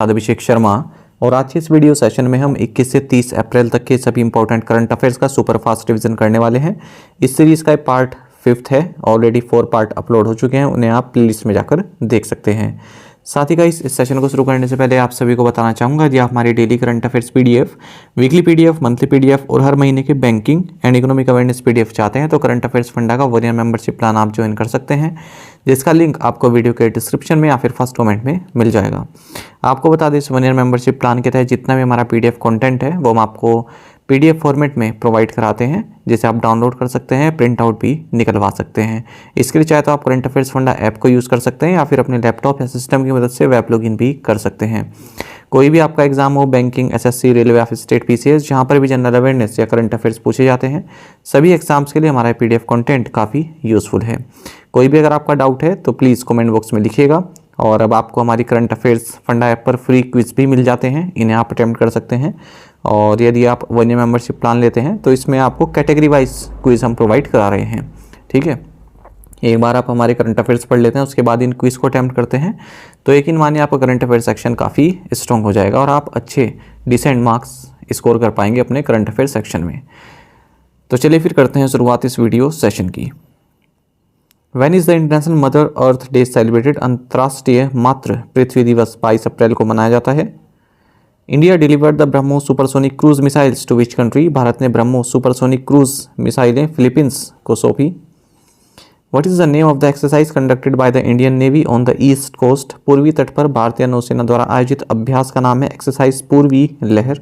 अभिषेक शर्मा। और आज के इस वीडियो सेशन में हम 21 से 30 अप्रैल तक के सभी इंपॉर्टेंट करंट अफेयर्स का सुपर फास्ट रिवीजन करने वाले हैं। इस सीरीज का पार्ट 5th है। ऑलरेडी 4 पार्ट अपलोड हो चुके हैं, उन्हें आप प्लेलिस्ट में जाकर देख सकते हैं। साथ ही गाइस, इस सेशन को शुरू करने से पहले आप सभी को बताना चाहूँगा, यदि आप हमारी daily current affairs PDF, weekly PDF, monthly PDF और हर महीने के banking and economic awareness PDF चाहते हैं तो करंट अफेयर्स फंडा का 1 ईयर मेंबरशिप प्लान आप ज्वाइन कर सकते हैं, जिसका लिंक आपको वीडियो के डिस्क्रिप्शन में या फिर फर्स्ट कमेंट में मिल जाएगा। आपको बता दें, इस 1 ईयर मेंबरशिप प्लान के तहत जितना भी हमारा पीडीएफ कंटेंट है वो हम आपको पीडीएफ फॉर्मेट में प्रोवाइड कराते हैं, जिसे आप डाउनलोड कर सकते हैं, प्रिंट आउट भी निकलवा सकते हैं। इसके लिए चाहे तो आप करंट अफेयर्स फंडा ऐप को यूज़ कर सकते हैं या फिर अपने लैपटॉप या सिस्टम की मदद से वेब लॉगिन भी कर सकते हैं। कोई भी आपका एग्जाम हो, बैंकिंग, एसएससी, रेलवे या फिर स्टेट पीसीएस, जहाँ पर भी जनरल अवेयरनेस या करंट अफेयर्स पूछे जाते हैं, सभी एग्जाम्स के लिए हमारा पीडीएफ कंटेंट काफ़ी यूज़फुल है। कोई भी अगर आपका डाउट है तो प्लीज़ कमेंट बॉक्स में लिखिएगा। और अब आपको हमारी करंट अफेयर्स फंडा ऐप पर फ्री क्विज भी मिल जाते हैं, इन्हें आप अटेम्प्ट कर सकते हैं। और यदि आप 1 ईयर मेंबरशिप प्लान लेते हैं तो इसमें आपको कैटेगरी वाइज क्विज हम प्रोवाइड करा रहे हैं। ठीक है, एक बार आप हमारे करंट अफेयर्स पढ़ लेते हैं, उसके बाद इन क्विज को अटेम्प्ट करते हैं तो यकीन मानिए आपका करंट अफेयर सेक्शन काफ़ी स्ट्रॉन्ग हो जाएगा और आप अच्छे डिसेंट मार्क्स स्कोर कर पाएंगे अपने करंट अफेयर सेक्शन में। तो चलिए फिर करते हैं शुरुआत इस वीडियो सेशन की। When is the international mother earth day celebrated? अंतर्राष्ट्रीय मातृ पृथ्वी दिवस 22 अप्रैल को मनाया जाता है। India delivered the BrahMos supersonic cruise missiles to which country? Bharat ने ब्रह्मोस सुपरसोनिक क्रूज मिसाइलें फिलीपींस को सौंपी। What is the name of the exercise conducted by the Indian Navy on the east coast? पूर्वी तट पर भारतीय नौसेना द्वारा आयोजित अभ्यास का नाम है एक्सरसाइज पूर्वी लहर।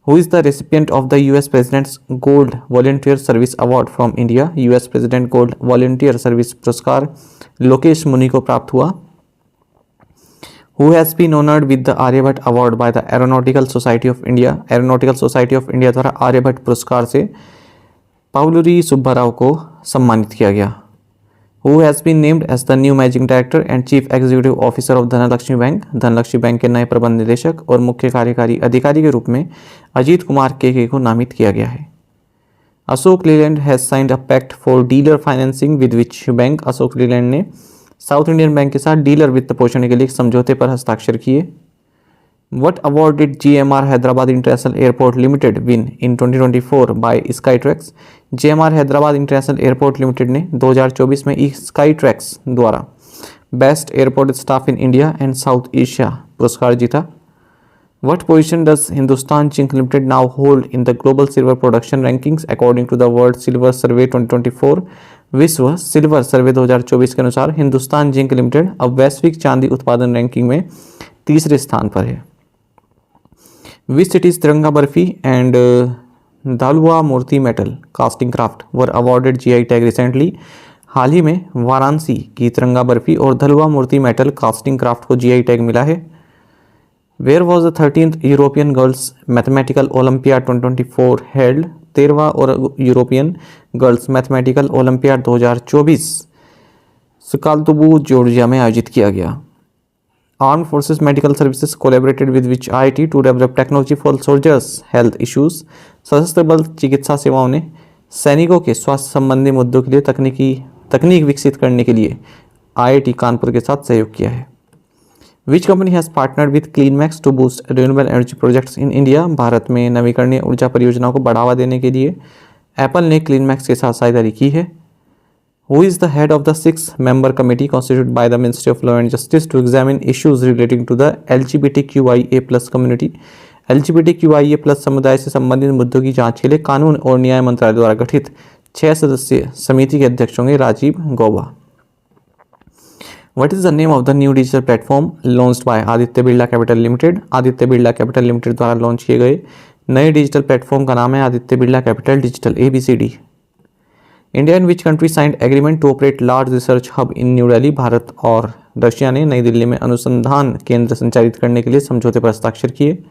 Who is the recipient of the US President's Gold Volunteer Service Award from India? US President Gold Volunteer Service पुरस्कार लोकेश मुनि को प्राप्त हुआ। Who has been honored with the Aryabhata award by the Aeronautical Society of India? Aeronautical Society of India द्वारा आर्यभट्ट पुरस्कार से पाउलुरी सुब्बाराव को सम्मानित किया गया। Who has been named as the new Managing Director and Chief Executive Officer of Dhanlaxmi bank? Dhanlaxmi bank के नए प्रबंध निदेशक और मुख्य कार्यकारी अधिकारी के रूप में अजीत कुमार के को नामित किया गया है। Ashok Leyland has signed a pact for dealer financing with which bank? Ashok Leyland ने साउथ इंडियन बैंक के साथ डीलर वित्त पोषण के लिए समझौते पर हस्ताक्षर किए। What award did GMR Hyderabad International Airport Limited win in 2024 by Skytrax? GMR Hyderabad international airport limited ने 2024 में स्काईट्रैक्स द्वारा best airport staff in India and south Asia पुरस्कार जीता। What position does Hindustan zinc limited now hold in the global silver production rankings according to the World Silver Survey 2024? विश्व silver सर्वे 2024 के अनुसार Hindustan zinc limited अब वैश्विक चांदी उत्पादन रैंकिंग में तीसरे स्थान पर है। Which cities Tiranga barfi and Dhalua Murti metal casting craft were awarded GI tag recently? हाल ही में वाराणसी की तिरंगा बर्फी और Dhalua Murti metal casting craft को GI टैग मिला है। Where was the 13th European Girls Mathematical Olympiad 2024 held? 13वां और European Girls Mathematical Olympiad 2024 Tskaltubo Georgia में आयोजित किया गया। Armed Forces Medical Services collaborated with which IIT to develop technology for soldiers' health issues? सशस्त्र बल चिकित्सा सेवाओं ने सैनिकों के स्वास्थ्य संबंधी मुद्दों के लिए तकनीक विकसित करने के लिए IIT कानपुर के साथ सहयोग किया है। Which company has partnered with CleanMax to boost renewable energy projects in India? Bharat में नवीकरणीय ऊर्जा परियोजनाओं को बढ़ावा देने के लिए एप्पल ने CleanMax के साथ साझेदारी की है। Who is the head of the 6-member committee constituted by the Ministry of Law and Justice to examine issues relating to the LGBTQIA+ community? LGBTQIA+ समुदाय से संबंधित मुद्दों की जांच के लिए कानून और न्याय मंत्रालय द्वारा गठित 6 सदस्यीय समिति के अध्यक्ष होंगे Rajiv Gauba. What is the name of the new digital platform launched by Aditya Birla Capital Limited? Aditya Birla Capital Limited द्वारा लॉन्च किए गए नए डिजिटल प्लेटफॉर्म का नाम है Aditya Birla Capital digital ABCD। India and which country signed agreement to operate large research hub in New Delhi? Bharat और Russia ने नई दिल्ली में अनुसंधान केंद्र संचालित करने के लिए समझौते पर हस्ताक्षर किए।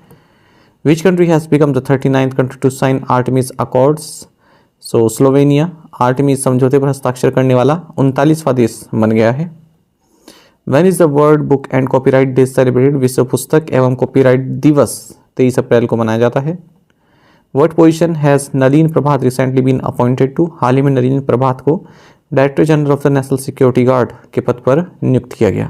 Which country has become the 39th country to sign Artemis Accords? So Slovenia Artemis समझौते पर हस्ताक्षर करने वाला 39वां देश बन गया है। When is the world book and copyright day celebrated? विश्व पुस्तक एवं कॉपीराइट दिवस 23 अप्रैल को मनाया जाता है। What position has Nalin Prabhat recently been appointed to? हाल ही में नलीन प्रभात को Director General of the National Security Guard के पद पर नियुक्त किया गया।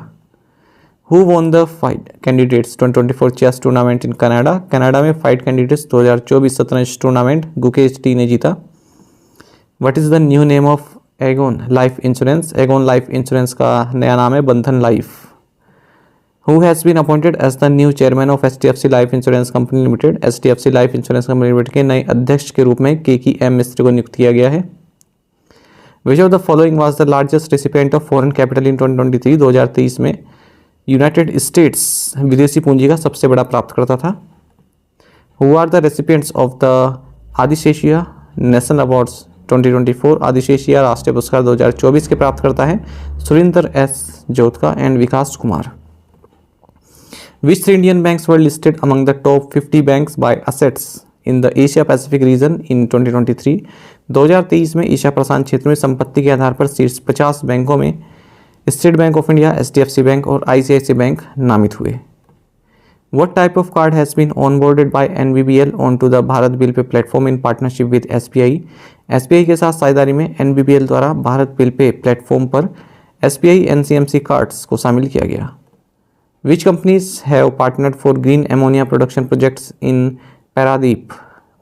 Who won the FIDE Candidates 2024 chess tournament in Canada. Canada में फाइट कैंडिडेट्स 2024 शतरंज टूर्नामेंट गुकेश टी ने जीता। What is the new name of Aegon Life Insurance. Aegon Life Insurance का नया नाम है Bandhan Life. Who has been appointed as the new chairman of HDFC Life Insurance Company limited. HDFC Life Insurance Company limited के नए अध्यक्ष के रूप में केकी एम मिस्त्री को नियुक्त किया गया है। विच of the following was the largest recipient of foreign capital in 2023। 2023 में यूनाइटेड स्टेट्स विदेशी पूंजी का सबसे बड़ा प्राप्तकर्ता था। Who are the recipients of the Adiseshiah national awards 2024। Adiseshiah राष्ट्रीय पुरस्कार 2024 के प्राप्तकर्ता हैं Surendra S Jodhka and Vikas Kumar. Which three Indian banks were listed among the top 50 banks by assets in the Asia Pacific region in 2023? 2023 में एशिया प्रशांत क्षेत्र में संपत्ति के आधार पर शीर्ष 50 बैंकों में state bank of India, HDFC bank और ICICI बैंक नामित हुए। What type of card has been onboarded by NBBL onto the Bharat bill pay platform in partnership with SBI? SBI के साथ साझेदारी में NBBL द्वारा भारत बिल पे प्लेटफॉर्म पर SBI NCMC cards को शामिल किया गया। Which companies have partnered for green ammonia production projects in Paradip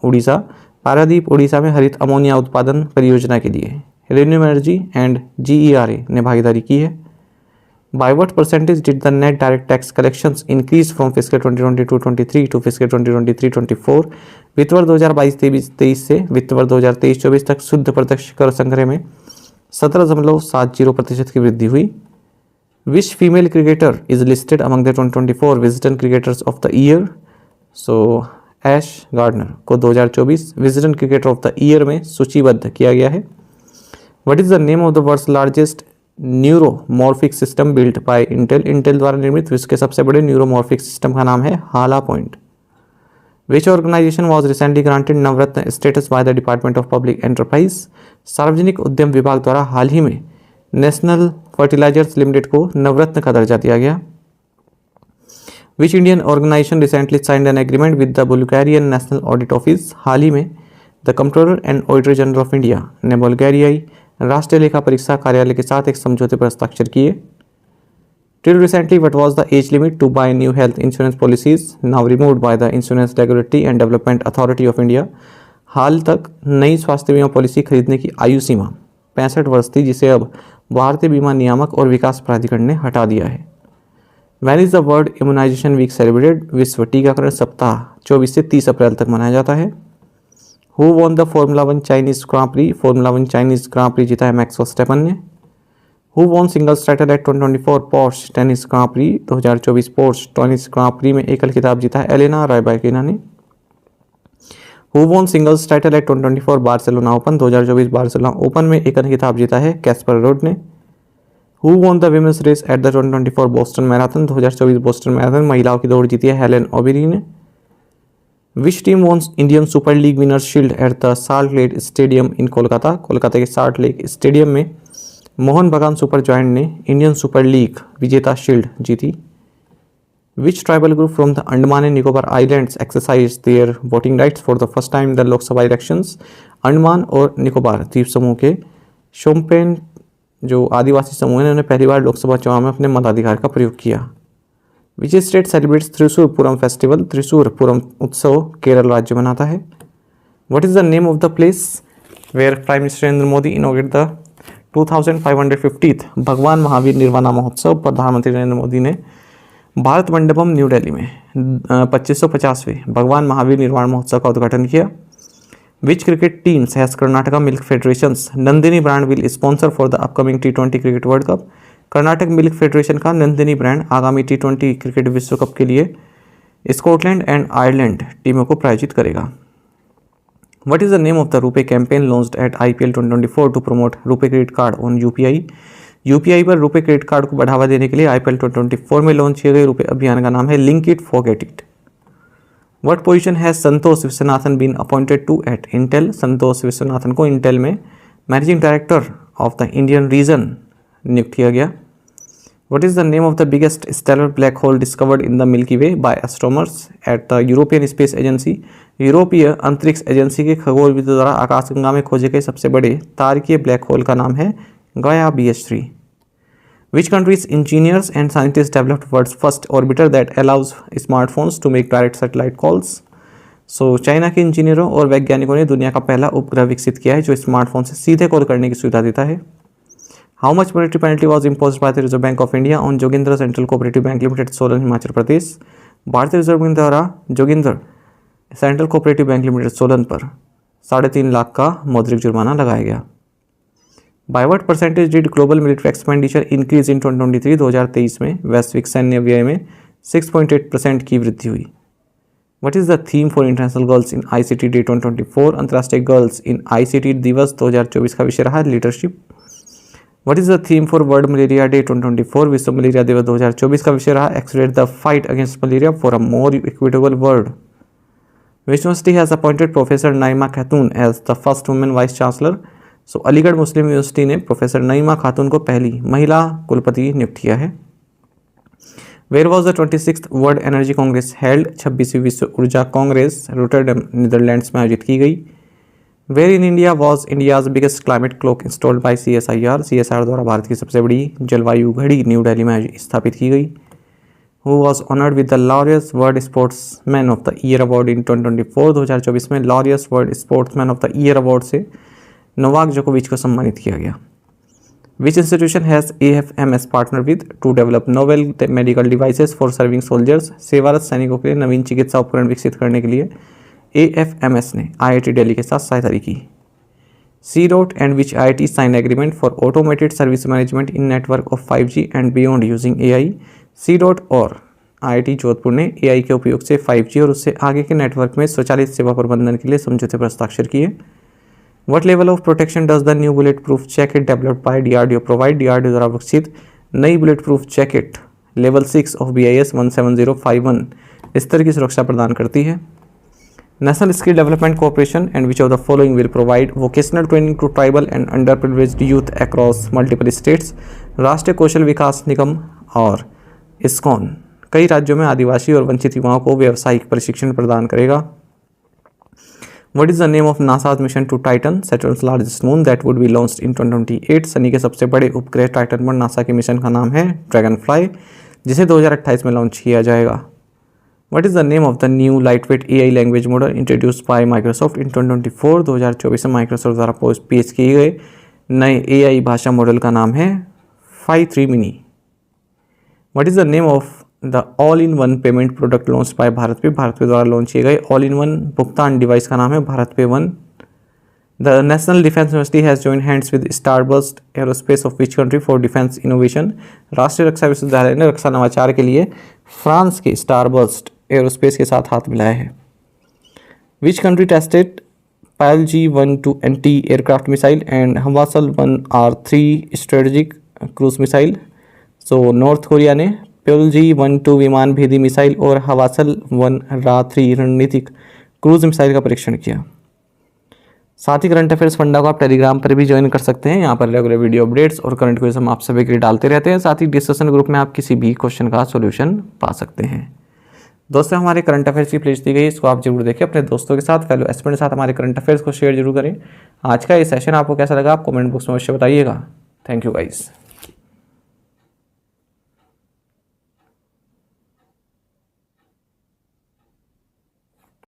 Orissa. Paradip Orissa में हरित अमोनिया उत्पादन परियोजना के लिए रिन्यू एनर्जी एंड GERA ने भागीदारी की है। By what percentage did the net direct tax collections increase from fiscal 2022-23 to fiscal 2023-24? वित्त वर्ष 2022-23 से वित्त वर्ष 2023-24 तक शुद्ध प्रत्यक्ष कर संग्रह में 17.70% की वृद्धि हुई। Which female cricketer is listed among the 2024 Wisden Cricketers of the Year? So Ash Gardner को 2024 Wisden Cricketer of the Year में सूचीबद्ध किया गया है। What is the name of the world's largest neuromorphic system built by Intel? Intel द्वारा निर्मित विश्व के सबसे बड़े न्यूरोमॉर्फिक सिस्टम का नाम है हाला point. Which organization was recently granted Navratna status by the Department of Public Enterprise? सार्वजनिक उद्यम विभाग द्वारा हाल ही में नेशनल फर्टिलाइजर्स लिमिटेड को नवरत्न का दर्जा दिया गया। Which Indian organisation recently signed an agreement with the Bulgarian National Audit Office. हाल ही में the Controller and Auditor General of India ने बुल्गारियाई राष्ट्रीय लेखा परीक्षा कार्यालय के साथ एक समझौते पर हस्ताक्षर किए। Till recently what was the age limit to buy new health insurance policies now removed by the Insurance Regulatory and Development Authority of India. हाल तक नई स्वास्थ्य बीमा पॉलिसी खरीदने की आयु सीमा 65 वर्ष थी, जिसे अब भारतीय बीमा नियामक और विकास प्राधिकरण ने हटा दिया है। When is the World Immunization Week celebrated. विश्व टीकाकरण सप्ताह 24 से 30 अप्रैल तक मनाया जाता है। Who won the Formula 1 Chinese Grand Prix. Formula 1 Chinese Grand Prix जीता है मैक्स वर्स्टेपन ने। Who won singles title at 2024 Porsche Tennis Grand Prix. 2024 Porsche Tennis Grand Prix में एकल खिताब जीता है एलेना रायबाकिना ने। Who won singles title at 2024 Barcelona Open. 2024 Barcelona Open में एकल खिताब जीता है कैस्पर रोड ने। Who won the women's race at the 2024 Boston Marathon. 2024 Boston Marathon महिलाओं की दौड़ जीती है हेलेन ओबेरी ने। Which team wins Indian Super League winners shield at the Salt Lake Stadium in Kolkata. Kolkata के साल्ट लेक स्टेडियम में Mohun Bagan Super Giant ने Indian Super League विजेता शील्ड जीती। Which tribal group from the Andaman and Nicobar Islands exercised their voting rights for the first time in the Lok Sabha elections? Andaman और निकोबार द्वीप समूह के शोम्पेन जो आदिवासी समूह हैं, उन्होंने पहली बार लोकसभा चुनाव में अपने मताधिकार का प्रयोग किया। Which state celebrates Thrissur Pooram festival. Thrissur Pooram उत्सव केरल राज्य मनाता है। What is the name of the place where Prime Minister Narendra Modi inaugurated the 2550th भगवान महावीर निर्वाणा महोत्सव। प्रधानमंत्री नरेंद्र मोदी ने भारत मंडपम न्यू दिल्ली में 2550वें भगवान महावीर निर्वाण महोत्सव का उद्घाटन किया। Which cricket teams has Karnataka milk federation's Nandini brand will sponsor for the upcoming T20 cricket World Cup. Karnataka milk federation का नंदिनी ब्रांड आगामी T20 क्रिकेट विश्व कप के लिए स्कॉटलैंड एंड आयरलैंड टीमों को प्रायोजित करेगा। What is the name of the RuPay campaign launched at IPL 2024 to promote RuPay credit card on UPI? UPI पर रुपए क्रेडिट कार्ड को बढ़ावा देने के लिए IPL 2024 में लॉन्च किए गए रुपए अभियान का नाम है link it forget it. What position has Santosh Viswanathan been appointed to at Intel. Santosh Viswanathan को इंटेल में managing director of the Indian region नियुक्त किया गया। What is the name of the biggest stellar black hole discovered in the Milky Way by astronomers at the European Space Agency. यूरोपीय अंतरिक्ष agency के खगोलविदों द्वारा आकाशगंगा में खोजे गए सबसे बड़े तारकीय ब्लैक होल का नाम है गया BH3। Which country's engineers and scientist developed world's first orbiter that allows smartphones to make direct satellite calls. So China के इंजीनियरों और वैज्ञानिकों ने दुनिया का पहला उपग्रह विकसित किया है जो स्मार्टफोन से सीधे कॉल करने की सुविधा देता है। How much monetary penalty was impose by the Reserve Bank of India on Jogindra central cooperative bank limited, Solan, Himachal Pradesh. भारतीय रिजर्व बैंक द्वारा Jogindra central cooperative bank limited Solan पर 3.5 लाख का मौद्रिक जुर्माना लगाया गया। By what percentage did global military expenditure increase in 2023 में वैश्विक सैन्य व्यय में 6.8% की वृद्धि हुई। What is the theme for international girls in ICT day 2024? अंतर्राष्ट्रीय गर्ल्स इन ICT दिवस 2024 का विषय रहा leadership. What is the theme for World Malaria Day 2024? विश्व मलेरिया दिवस 2024 का विषय रहा accelerate the fight against malaria for a more equitable world. Which university has appointed professor Naima Khatoon as the first women vice chancellor? So Aligarh Muslim University ने professor Naima Khatoon को पहली महिला कुलपति नियुक्त किया है। Where was the 26th World Energy Congress held? 26वीं विश्व ऊर्जा कांग्रेस रोटरडैम नीदरलैंड्स में आयोजित की गई। Where in India was India's biggest climate clock installed by CSIR? CSIR द्वारा भारत की सबसे बड़ी जलवायु घड़ी न्यू दिल्ली में स्थापित की गई। Who was honoured with the Laureus world sportsman of the year award in 2024? 2024 में Laureus world sportsman of the year award से नोवाक जोकोविच को सम्मानित किया गया। विच institution has AFMS partner with two develop novel medical devices for serving soldiers? सेवारत सैनिकों के लिए नवीन चिकित्सा उपकरण विकसित करने के लिए AFMS ने IIT दिल्ली के साथ सहायता की। C-DOT and which IIT signed agreement for automated service management in network of 5G and beyond using AI? C-DOT और IIT जोधपुर ने AI के उपयोग से 5G और उससे आगे के नेटवर्क में स्वचालित सेवा प्रबंधन के लिए समझौते पर हस्ताक्षर किए। What level of protection does the new bulletproof jacket developed by DRDO provide? DRDO द्वारा विकसित नई bulletproof jacket level 6 of BIS 17051 स्तर की सुरक्षा प्रदान करती है। National skill development corporation and which of the following will provide vocational training to tribal and underprivileged youth across multiple states? राष्ट्रीय कौशल विकास निगम और ISKCON कई राज्यों में आदिवासी और वंचित युवाओं को व्यावसायिक प्रशिक्षण प्रदान करेगा। What is the name of NASA's mission to Titan, Saturn's largest moon, that would be launched in 2028? Sunny के सबसे बड़े उपग्रह टाइटन पर नासा के मिशन का नाम है ड्रैगनफ्लाई, जिसे 2028 में लॉन्च किया जाएगा। What is the name of the new lightweight AI language model introduced by Microsoft in 2024? 2024 में माइक्रोसॉफ्ट द्वारा पेश किए गए नए AI भाषा मॉडल का नाम है Phi 3 Mini। What is the name of the all in one payment product launch by BharatPe? BharatPe द्वारा लॉन्च किए गए ऑल इन वन भुगतान डिवाइस का नाम है BharatPe one. The National Defence University has join hands with Starburst Aerospace of which country for defence innovation? राष्ट्रीय रक्षा विश्वविद्यालय ने रक्षा नवाचार के लिए फ्रांस के स्टारबस्ट एरोस्पेस के साथ हाथ मिलाया है। Which country tested PLG-12 anti aircraft missile and Hwasal 1R3 strategic cruise missile? So North Korea ने PLG-12 विमान भेदी मिसाइल और हवासल 1R3 रणनीतिक क्रूज मिसाइल का परीक्षण किया। साथ ही करंट अफेयर्स फंडा को आप टेलीग्राम पर भी ज्वाइन कर सकते हैं। यहाँ पर रेगुलर वीडियो अपडेट्स और करंट क्विज हम आप सभी के लिए डालते रहते हैं। साथ ही डिस्कशन ग्रुप में आप किसी भी क्वेश्चन का सोल्यूशन पा सकते हैं। दोस्तों, हमारे करंट अफेयर्स की प्लेलिस्ट दी गई, इसको आप जरूर देखें, अपने दोस्तों के साथ, फेलो एस्पिरेंट के साथ हमारे करंट अफेयर्स को शेयर जरूर करें। आज का ये सेशन आपको कैसा लगा आप कमेंट बॉक्स में अवश्य बताइएगा। Thank you guys.